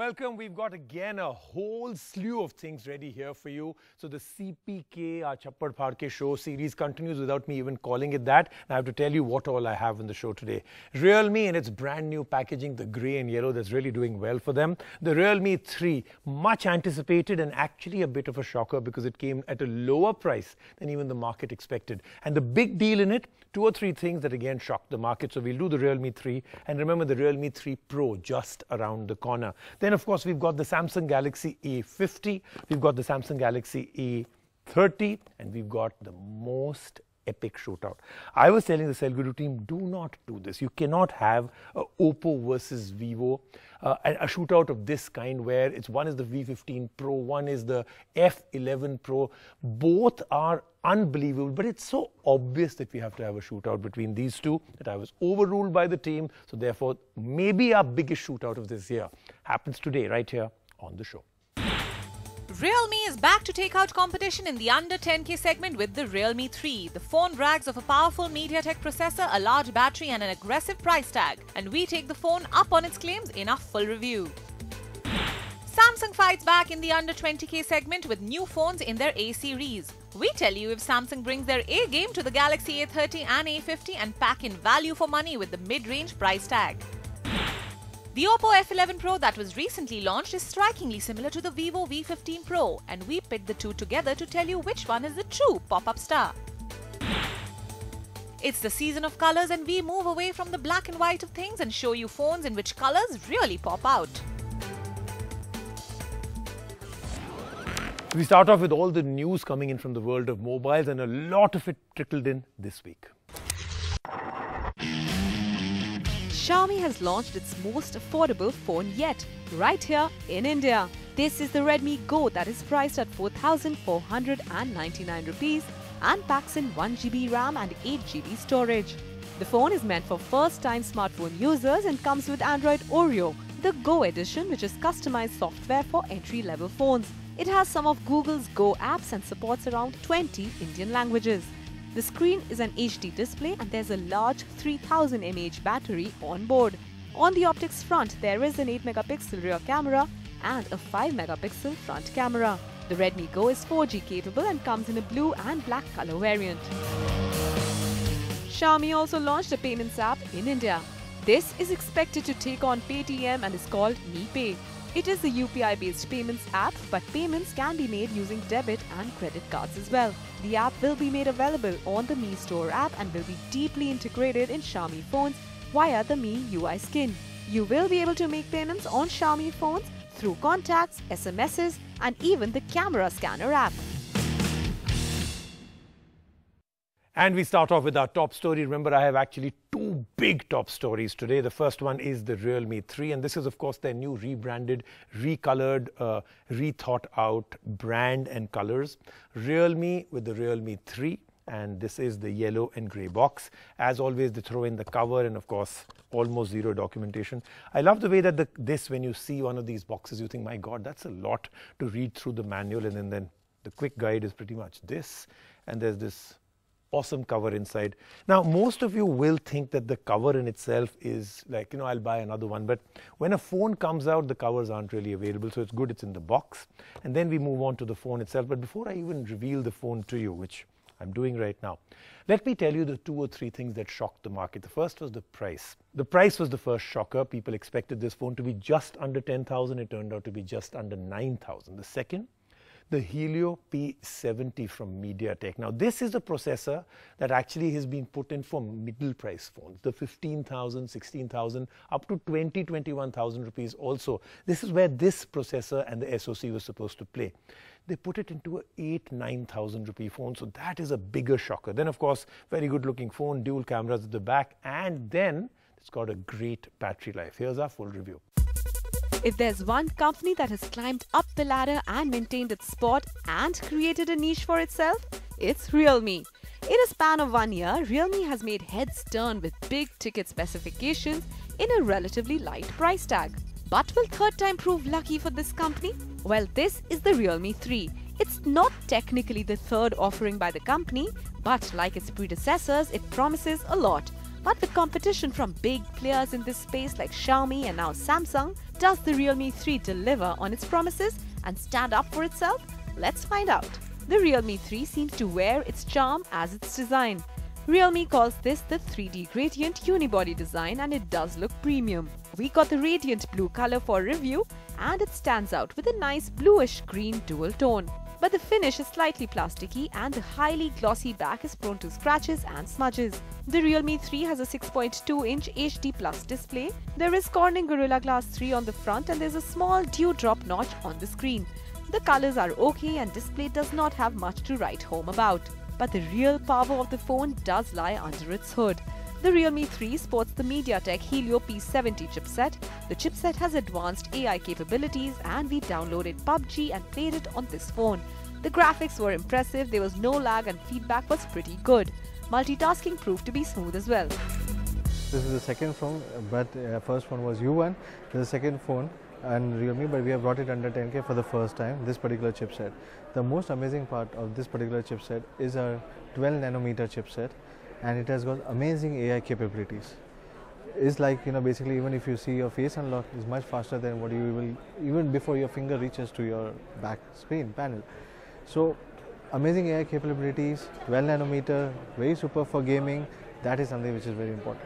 Welcome. We've got again a whole slew of things ready here for you. So the CPK, our Chappad Phadke show series continues without me even calling it that. And I have to tell you what all I have in the show today. Realme in its brand new packaging, the grey and yellow, that's really doing well for them. The Realme 3, much anticipated and actually a bit of a shocker because it came at a lower price than even the market expected. And the big deal in it, 2 or 3 things that again shocked the market. So we'll do the Realme 3 and remember the Realme 3 Pro just around the corner. Then, of course, we've got the Samsung Galaxy A50, we've got the Samsung Galaxy A30, and we've got the most epic shootout. I was telling the Cell Guru team, do not do this. You cannot have a Oppo versus Vivo, a shootout of this kind where one is the V15 Pro, one is the F11 Pro. Both are unbelievable, but it's so obvious that we have to have a shootout between these two that I was overruled by the team. So therefore, maybe our biggest shootout of this year happens today, right here on the show. Realme is back to take out competition in the under 10K segment with the Realme 3. The phone brags of a powerful Mediatek processor, a large battery and an aggressive price tag. And we take the phone up on its claims in our full review. Samsung fights back in the under 20K segment with new phones in their A series. We tell you if Samsung brings their A game to the Galaxy A30 and A50 and pack in value for money with the mid-range price tag. The Oppo F11 Pro that was recently launched is strikingly similar to the Vivo V15 Pro, and we pit the two together to tell you which one is the true pop-up star. It's the season of colors and we move away from the black and white of things and show you phones in which colors really pop out. We start off with all the news coming in from the world of mobiles, and a lot of it trickled in this week. Xiaomi has launched its most affordable phone yet, right here in India. This is the Redmi Go that is priced at 4,499 rupees and packs in 1GB RAM and 8GB storage. The phone is meant for first-time smartphone users and comes with Android Oreo, the Go edition, which is customized software for entry-level phones. It has some of Google's Go apps and supports around 20 Indian languages. The screen is an HD display and there's a large 3000 mAh battery on board. On the optics front, there is an 8-megapixel rear camera and a 5-megapixel front camera. The Redmi Go is 4G capable and comes in a blue and black color variant. Xiaomi also launched a payments app in India. This is expected to take on Paytm and is called Mi Pay. It is a UPI-based payments app, but payments can be made using debit and credit cards as well. The app will be made available on the Mi Store app and will be deeply integrated in Xiaomi phones via the Mi UI skin. You will be able to make payments on Xiaomi phones through contacts, SMSs, and even the camera scanner app. And we start off with our top story. Remember, I have actually 2 big top stories today. The first one is the Realme 3, and this is, of course, their new rebranded, recolored, rethought out brand and colors. Realme with the Realme 3, and this is the yellow and grey box. As always, they throw in the cover and, of course, almost zero documentation. I love the way that when you see one of these boxes, you think, my God, that's a lot to read through the manual, and then the quick guide is pretty much this, and there's this awesome cover inside. Now, most of you will think that the cover in itself is like, I'll buy another one. But when a phone comes out, the covers aren't really available. So it's good it's in the box. And then we move on to the phone itself. But before I even reveal the phone to you, which I'm doing right now, let me tell you the 2 or 3 things that shocked the market. The first was the price. The price was the first shocker. People expected this phone to be just under 10,000. It turned out to be just under 9,000. The second, the Helio P70 from Mediatek. Now, this is a processor that actually has been put in for middle price phones, the 15,000, 16,000, up to 20, 21,000 rupees also. This is where this processor and the SoC was supposed to play. They put it into a 8,000, 9,000 rupee phone, so that is a bigger shocker. Then, of course, very good looking phone, dual cameras at the back, and then it's got a great battery life. Here's our full review. If there's one company that has climbed up the ladder and maintained its spot and created a niche for itself, it's Realme. In a span of 1 year, Realme has made heads turn with big ticket specifications in a relatively light price tag. But will third time prove lucky for this company? Well, this is the Realme 3. It's not technically the third offering by the company, but like its predecessors, it promises a lot. But with competition from big players in this space like Xiaomi and now Samsung, Does the Realme 3 deliver on its promises and stand up for itself? Let's find out. The Realme 3 seems to wear its charm as its design. Realme calls this the 3D gradient unibody design, and it does look premium. We got the radiant blue color for review, and it stands out with a nice bluish green dual tone. But the finish is slightly plasticky and the highly glossy back is prone to scratches and smudges. The Realme 3 has a 6.2-inch HD Plus display. There is Corning Gorilla Glass 3 on the front, and there's a small dewdrop notch on the screen. The colors are okay and display does not have much to write home about. But the real power of the phone does lie under its hood. The Realme 3 sports the Mediatek Helio P70 chipset. The chipset has advanced AI capabilities, and we downloaded PUBG and played it on this phone. The graphics were impressive, there was no lag, and feedback was pretty good. Multitasking proved to be smooth as well. This is the second phone, but first one was U1. This is the second phone and Realme, but we have brought it under 10K for the first time, this particular chipset. The most amazing part of this particular chipset is our 12 nanometer chipset, and it has got amazing AI capabilities. It's like, basically even if you see your face unlock is much faster than what you will, even before your finger reaches to your back screen panel. So amazing AI capabilities, 12 nanometer, very super for gaming. That is something which is very important.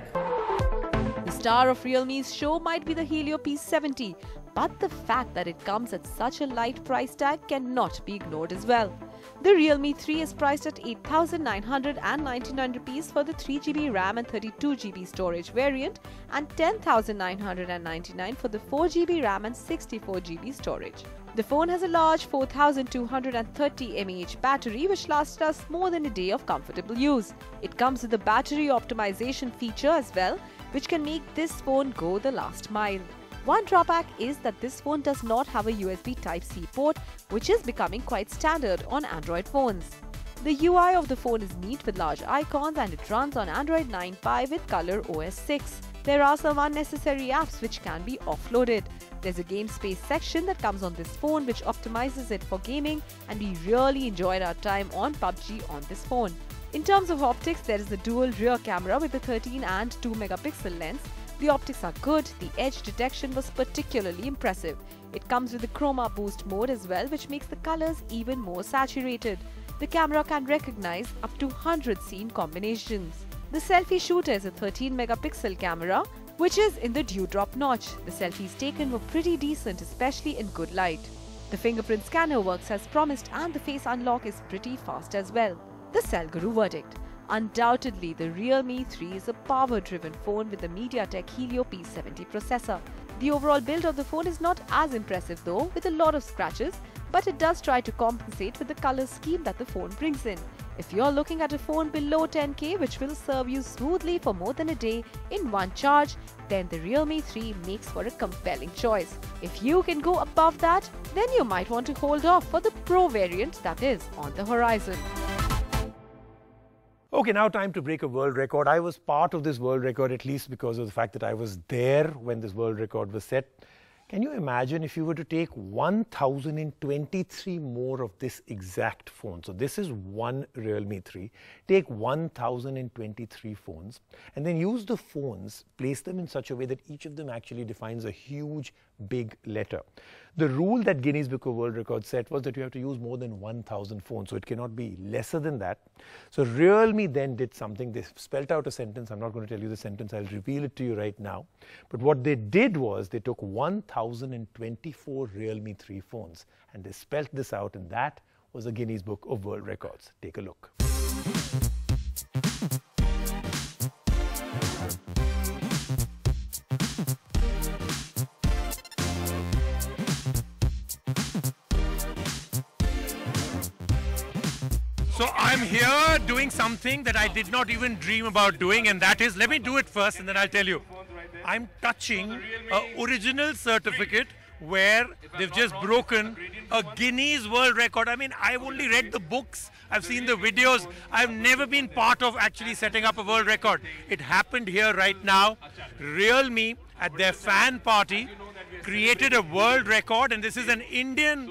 The star of Realme's show might be the Helio P70, but the fact that it comes at such a light price tag cannot be ignored as well. The Realme 3 is priced at 8,999 rupees for the 3GB RAM and 32GB storage variant, and 10,999 for the 4GB RAM and 64GB storage. The phone has a large 4230 mAh battery which lasts us more than a day of comfortable use. It comes with a battery optimization feature as well, which can make this phone go the last mile. One drawback is that this phone does not have a USB Type-C port, which is becoming quite standard on Android phones. The UI of the phone is neat with large icons, and it runs on Android 9 Pie with Color OS 6. There are some unnecessary apps which can be offloaded. There's a game space section that comes on this phone which optimizes it for gaming, and we really enjoyed our time on PUBG on this phone. In terms of optics, there is a dual rear camera with a 13 and 2 megapixel lens. The optics are good, the edge detection was particularly impressive. It comes with the chroma boost mode as well, which makes the colors even more saturated. The camera can recognize up to 100 scene combinations. The selfie shooter is a 13 megapixel camera, which is in the dewdrop notch. The selfies taken were pretty decent, especially in good light. The fingerprint scanner works as promised, and the face unlock is pretty fast as well. The Cell Guru verdict. Undoubtedly, the Realme 3 is a power-driven phone with the Mediatek Helio P70 processor. The overall build of the phone is not as impressive though, with a lot of scratches, but it does try to compensate with the color scheme that the phone brings in. If you're looking at a phone below 10K which will serve you smoothly for more than a day in one charge, then the Realme 3 makes for a compelling choice. If you can go above that, then you might want to hold off for the Pro variant that is on the horizon. Okay, now time to break a world record. I was part of this world record, at least because of the fact that I was there when this world record was set. Can you imagine if you were to take 1,023 more of this exact phone? So this is one Realme 3. Take 1,023 phones and then use the phones, place them in such a way that each of them actually defines a huge, big letter. The rule that Guinness Book of World Records set was that you have to use more than 1,000 phones, so it cannot be lesser than that. So Realme then did something. They spelt out a sentence. I'm not going to tell you the sentence. I'll reveal it to you right now. But what they did was they took 1,024 Realme 3 phones and they spelt this out, and that was the Guinness Book of World Records. Take a look. So I'm here doing something that I did not even dream about doing, and that is, let me do it first and then I'll tell you. I'm touching an original certificate where they've just broken a Guinness World Record. I mean, I've only read the books, I've seen the videos, I've never been part of actually setting up a world record. It happened here right now. Realme, at their fan party, created a world record, and this is an Indian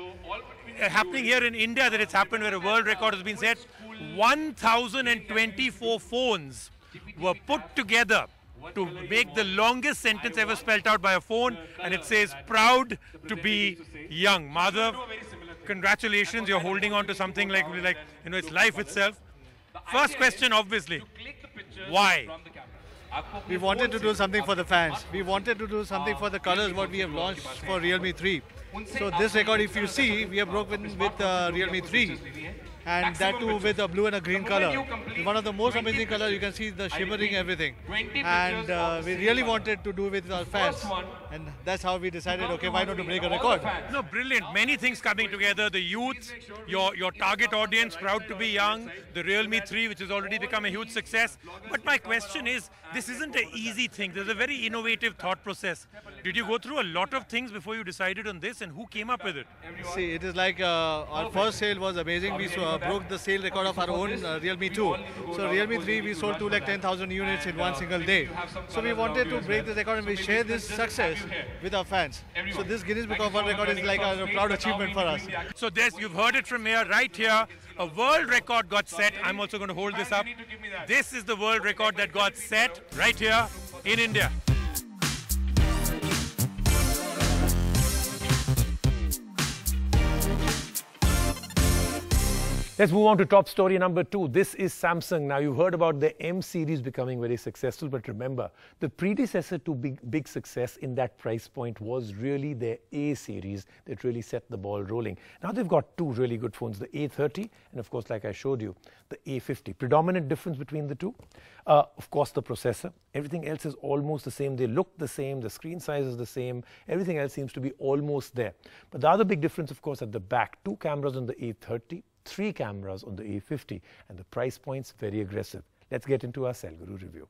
happening here in India that it's happened, where a world record has been set. 1,024 phones were put together to make the longest sentence ever spelled out by a phone, and it says, proud to be young. Madhav, congratulations, you're holding on to something like it's life itself. First question, obviously, why? We wanted to do something for the fans. We wanted to do something for the colors what we have launched for Realme 3. So this record, if you see, we have broken with Realme 3. And that too with a blue and a green color. One of the most amazing colors, you can see the shimmering everything. And we really wanted to do with our fans. And that's how we decided, okay, why not to break a record? No, brilliant. Many things coming together. The youth, your target audience, proud to be young. The Realme 3, which has already become a huge success. But my question is, this isn't an easy thing. There's a very innovative thought process. Did you go through a lot of things before you decided on this, and who came up with it? See, it is like our first sale was amazing. We broke the sale record of our own Realme 2. So Realme 3, we sold 210,000 units in one single day. So we wanted to break the record and we share this success with our fans. So this Guinness Book of World Record is like a proud achievement for us. So you've heard it from here, right here. A world record got set. I'm also going to hold this up. This is the world record that got set right here in India. Let's move on to top story number 2. This is Samsung. Now, you heard about the M series becoming very successful, but remember, the predecessor to big success in that price point was really their A series that really set the ball rolling. Now, they've got two really good phones, the A30 and, of course, like I showed you, the A50. Predominant difference between the two, of course, the processor. Everything else is almost the same. They look the same. The screen size is the same. Everything else seems to be almost there. But the other big difference, of course, at the back, 2 cameras on the A30, 3 cameras on the A50, and the price point's very aggressive. Let's get into our Cell Guru review.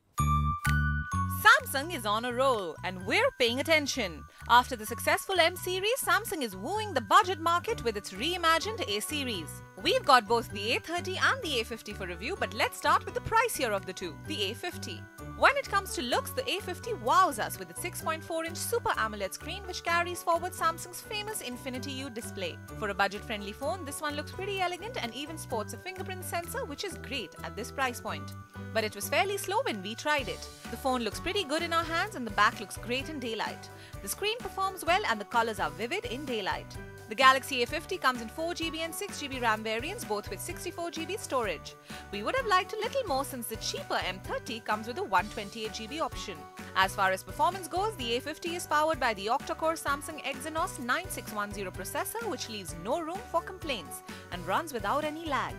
Samsung is on a roll, and we're paying attention. After the successful M series, Samsung is wooing the budget market with its reimagined A series. We've got both the A30 and the A50 for review, but let's start with the pricier of the two, the A50. When it comes to looks, the A50 wows us with its 6.4-inch Super AMOLED screen, which carries forward Samsung's famous Infinity U display. For a budget-friendly phone, this one looks pretty elegant and even sports a fingerprint sensor, which is great at this price point. But it was fairly slow when we tried it. The phone looks pretty good in our hands and the back looks great in daylight. The screen performs well and the colors are vivid in daylight. The Galaxy A50 comes in 4GB and 6GB RAM variants, both with 64GB storage. We would have liked a little more since the cheaper M30 comes with a 128GB option. As far as performance goes, the A50 is powered by the octa-core Samsung Exynos 9610 processor, which leaves no room for complaints and runs without any lag.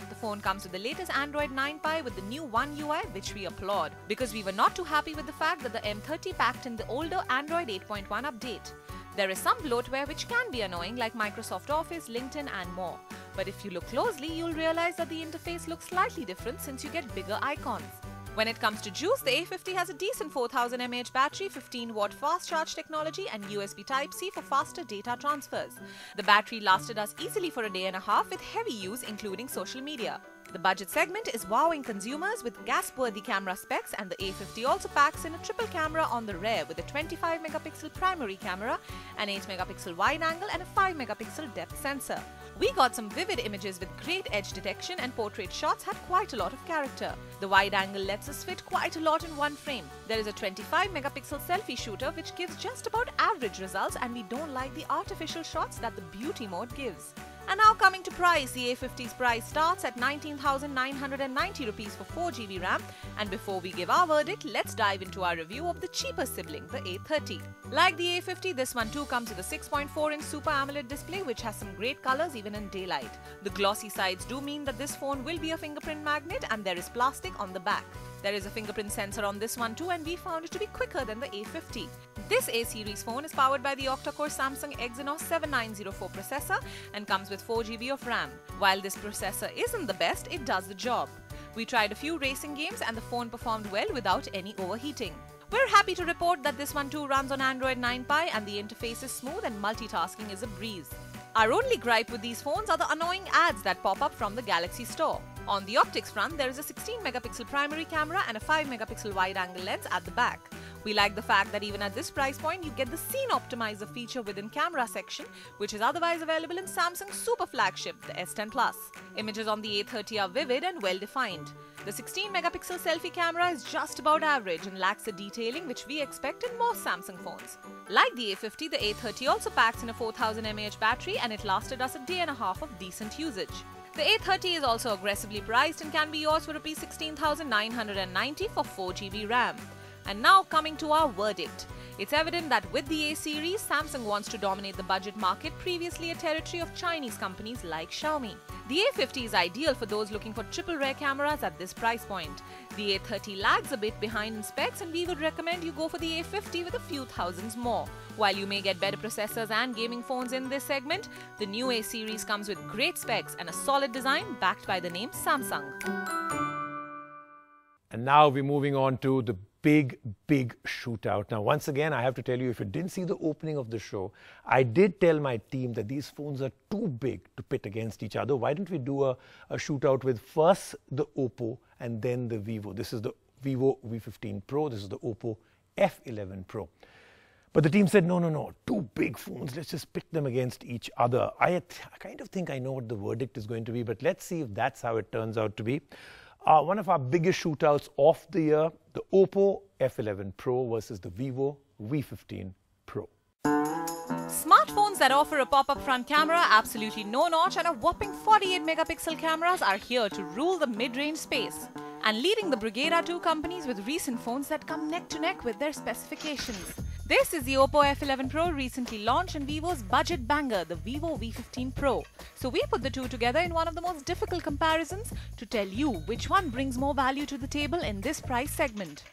The phone comes with the latest Android 9 Pie with the new One UI, which we applaud, because we were not too happy with the fact that the M30 packed in the older Android 8.1 update. There is some bloatware which can be annoying, like Microsoft Office, LinkedIn and more. But if you look closely, you'll realize that the interface looks slightly different since you get bigger icons. When it comes to juice, the A50 has a decent 4000 mAh battery, 15-watt fast charge technology and USB Type-C for faster data transfers. The battery lasted us easily for a day and a half with heavy use including social media. The budget segment is wowing consumers with gas-worthy camera specs, and the A50 also packs in a triple camera on the rear with a 25-megapixel primary camera, an 8-megapixel wide angle and a 5-megapixel depth sensor. We got some vivid images with great edge detection, and portrait shots had quite a lot of character. The wide angle lets us fit quite a lot in one frame. There is a 25-megapixel selfie shooter which gives just about average results, and we don't like the artificial shots that the beauty mode gives. And now coming to price, the A50's price starts at 19,990 rupees for 4GB RAM. And before we give our verdict, let's dive into our review of the cheaper sibling, the A30. Like the A50, this one too comes with a 6.4-inch Super AMOLED display which has some great colors even in daylight. The glossy sides do mean that this phone will be a fingerprint magnet, and there is plastic on the back. There is a fingerprint sensor on this one too, and we found it to be quicker than the A50. This A-series phone is powered by the octa-core Samsung Exynos 7904 processor and comes with 4GB of RAM. While this processor isn't the best, it does the job. We tried a few racing games and the phone performed well without any overheating. We're happy to report that this one too runs on Android 9 Pie and the interface is smooth and multitasking is a breeze. Our only gripe with these phones are the annoying ads that pop up from the Galaxy store. On the optics front, there is a 16-megapixel primary camera and a 5-megapixel wide-angle lens at the back. We like the fact that even at this price point, you get the Scene Optimizer feature within camera section, which is otherwise available in Samsung's super flagship, the S10 Plus. Images on the A30 are vivid and well-defined. The 16-megapixel selfie camera is just about average and lacks the detailing which we expect in most Samsung phones. Like the A50, the A30 also packs in a 4000 mAh battery and it lasted us a day and a half of decent usage. The A30 is also aggressively priced and can be yours for Rs 16,990 for 4GB RAM. And now coming to our verdict. It's evident that with the A series, Samsung wants to dominate the budget market, previously a territory of Chinese companies like Xiaomi. The A50 is ideal for those looking for triple rear cameras at this price point. The A30 lags a bit behind in specs and we would recommend you go for the A50 with a few thousands more. While you may get better processors and gaming phones in this segment, the new A series comes with great specs and a solid design backed by the name Samsung. And now we're moving on to the big shootout. Now, once again, I have to tell you, if you didn't see the opening of the show, I did tell my team that these phones are too big to pit against each other. Why don't we do a shootout with first the Oppo and then the Vivo? This is the Vivo V15 Pro. This is the Oppo F11 Pro. But the team said, no, two big phones. Let's just pit them against each other. I kind of think I know what the verdict is going to be, but let's see if that's how it turns out to be. One of our biggest shootouts of the year, the Oppo F11 Pro versus the Vivo V15 Pro. Smartphones that offer a pop-up front camera, absolutely no notch and a whopping 48-megapixel cameras are here to rule the mid-range space. And leading the brigade are two companies with recent phones that come neck to neck with their specifications. This is the Oppo F11 Pro recently launched and Vivo's budget banger, the Vivo V15 Pro. So we put the two together in one of the most difficult comparisons to tell you which one brings more value to the table in this price segment.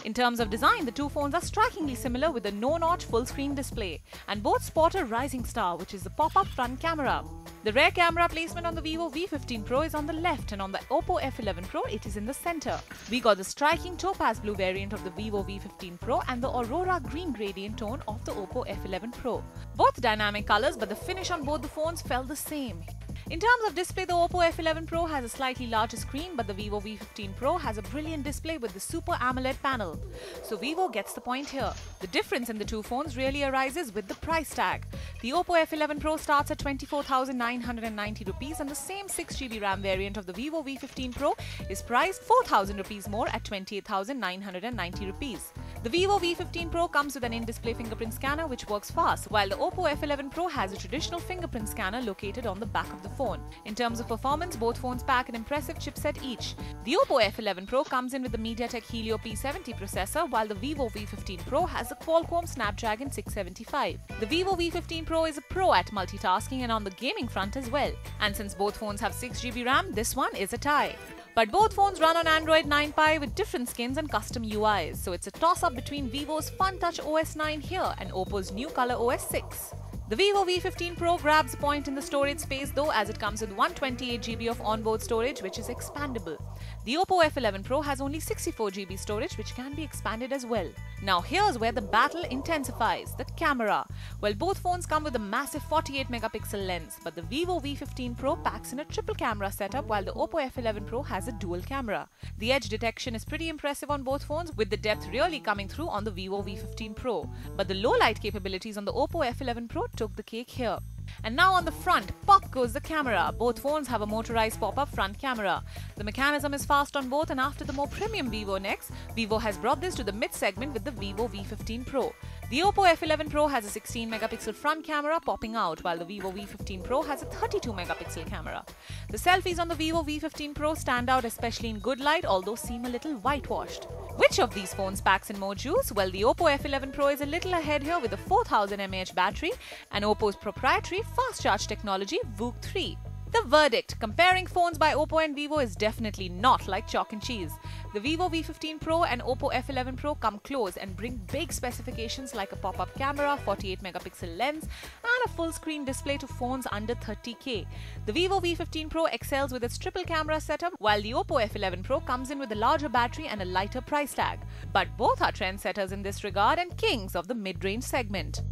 In terms of design, the two phones are strikingly similar with a no-notch full-screen display, and both sport a rising star, which is the pop-up front camera. The rear camera placement on the Vivo V15 Pro is on the left, and on the Oppo F11 Pro, it is in the center. We got the striking topaz blue variant of the Vivo V15 Pro and the aurora green gradient tone of the Oppo F11 Pro. Both dynamic colors, but the finish on both the phones felt the same. In terms of display, the Oppo F11 Pro has a slightly larger screen, but the Vivo V15 Pro has a brilliant display with the Super AMOLED panel. So Vivo gets the point here. The difference in the two phones really arises with the price tag. The Oppo F11 Pro starts at 24,990 rupees and the same 6GB RAM variant of the Vivo V15 Pro is priced 4,000 rupees more at 28,990 rupees. The Vivo V15 Pro comes with an in-display fingerprint scanner which works fast, while the Oppo F11 Pro has a traditional fingerprint scanner located on the back of the phone. In terms of performance, both phones pack an impressive chipset each. The Oppo F11 Pro comes in with the Mediatek Helio P70 processor, while the Vivo V15 Pro has a Qualcomm Snapdragon 675. The Vivo V15 Pro is a pro at multitasking and on the gaming front as well. And since both phones have 6GB RAM, this one is a tie. But both phones run on Android 9 Pie with different skins and custom UIs, so it's a toss-up between Vivo's Fun Touch OS 9 here and Oppo's New Color OS 6. The Vivo V15 Pro grabs a point in the storage space though, as it comes with 128GB of onboard storage which is expandable. The Oppo F11 Pro has only 64GB storage which can be expanded as well. Now here's where the battle intensifies, the camera. Well, both phones come with a massive 48-megapixel lens, but the Vivo V15 Pro packs in a triple camera setup while the Oppo F11 Pro has a dual camera. The edge detection is pretty impressive on both phones, with the depth really coming through on the Vivo V15 Pro. But the low light capabilities on the Oppo F11 Pro took the cake here. And now on the front, pop goes the camera. Both phones have a motorized pop-up front camera. The mechanism is fast on both, and after the more premium Vivo necks, Vivo has brought this to the mid-segment with the Vivo V15 Pro. The Oppo F11 Pro has a 16-megapixel front camera popping out, while the Vivo V15 Pro has a 32-megapixel camera. The selfies on the Vivo V15 Pro stand out especially in good light, although seem a little whitewashed. Which of these phones packs in more juice? Well, the Oppo F11 Pro is a little ahead here with a 4000 mAh battery and Oppo's proprietary fast charge technology VOOC 3. The verdict, comparing phones by Oppo and Vivo is definitely not like chalk and cheese. The Vivo V15 Pro and Oppo F11 Pro come close and bring big specifications like a pop-up camera, 48-megapixel lens and a full-screen display to phones under 30K. The Vivo V15 Pro excels with its triple camera setup, while the Oppo F11 Pro comes in with a larger battery and a lighter price tag. But both are trendsetters in this regard and kings of the mid-range segment.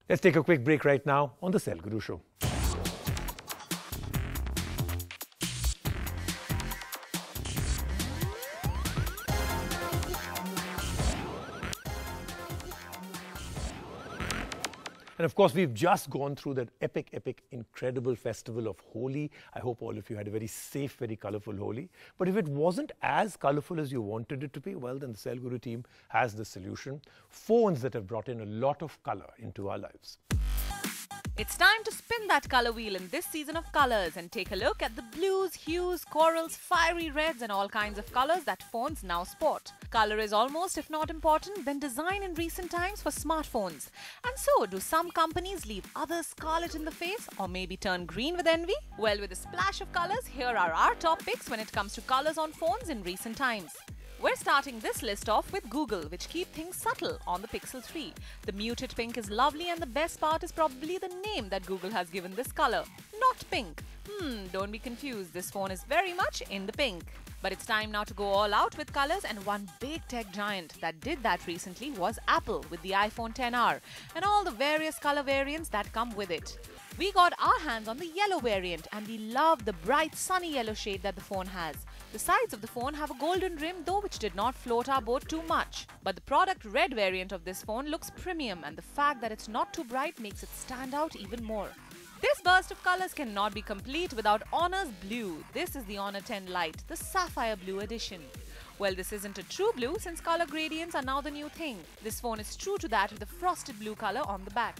Let's take a quick break right now on the Cell Guru Show. And of course, we've just gone through that epic, incredible festival of Holi. I hope all of you had a very safe, very colorful Holi. But if it wasn't as colorful as you wanted it to be, well, then the Cell Guru team has the solution. Phones that have brought in a lot of color into our lives. It's time to spin that color wheel in this season of colors and take a look at the blues, hues, corals, fiery reds and all kinds of colors that phones now sport. Color is almost, if not important, than design in recent times for smartphones. And so, do some companies leave others scarlet in the face or maybe turn green with envy? Well, with a splash of colors, here are our top picks when it comes to colors on phones in recent times. We're starting this list off with Google, which keep things subtle on the Pixel 3. The muted pink is lovely and the best part is probably the name that Google has given this color. Not pink. Don't be confused, this phone is very much in the pink. But it's time now to go all out with colors, and one big tech giant that did that recently was Apple with the iPhone XR and all the various color variants that come with it. We got our hands on the yellow variant and we love the bright sunny yellow shade that the phone has. The sides of the phone have a golden rim though, which did not float our boat too much. But the product red variant of this phone looks premium, and the fact that it's not too bright makes it stand out even more. This burst of colors cannot be complete without Honor's blue. This is the Honor 10 Lite, the sapphire blue edition. Well, this isn't a true blue since color gradients are now the new thing. This phone is true to that with a frosted blue color on the back.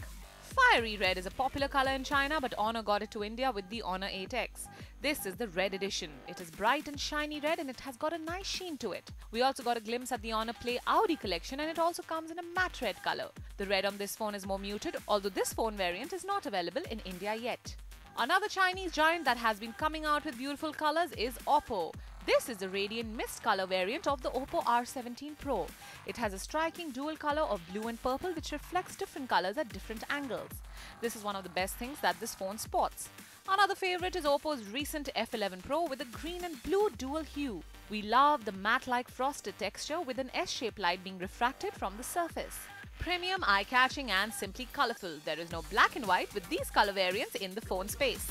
Fiery red is a popular color in China, but Honor got it to India with the Honor 8X. This is the red edition. It is bright and shiny red and it has got a nice sheen to it. We also got a glimpse at the Honor Play Audi collection, and it also comes in a matte red color. The red on this phone is more muted, although this phone variant is not available in India yet. Another Chinese giant that has been coming out with beautiful colors is Oppo. This is the radiant mist color variant of the Oppo F11 Pro. It has a striking dual color of blue and purple which reflects different colors at different angles. This is one of the best things that this phone sports. Another favorite is Oppo's recent F11 Pro with a green and blue dual hue. We love the matte-like frosted texture with an S-shaped light being refracted from the surface. Premium, eye-catching and simply colorful. There is no black and white with these color variants in the phone space.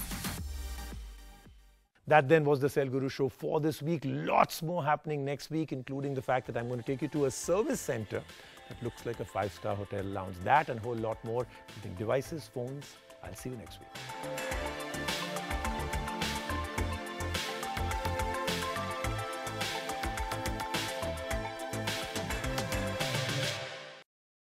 That then was the Cell Guru show for this week. Lots more happening next week, including the fact that I'm going to take you to a service center that looks like a 5-star hotel lounge. That and a whole lot more. Devices, phones. I'll see you next week.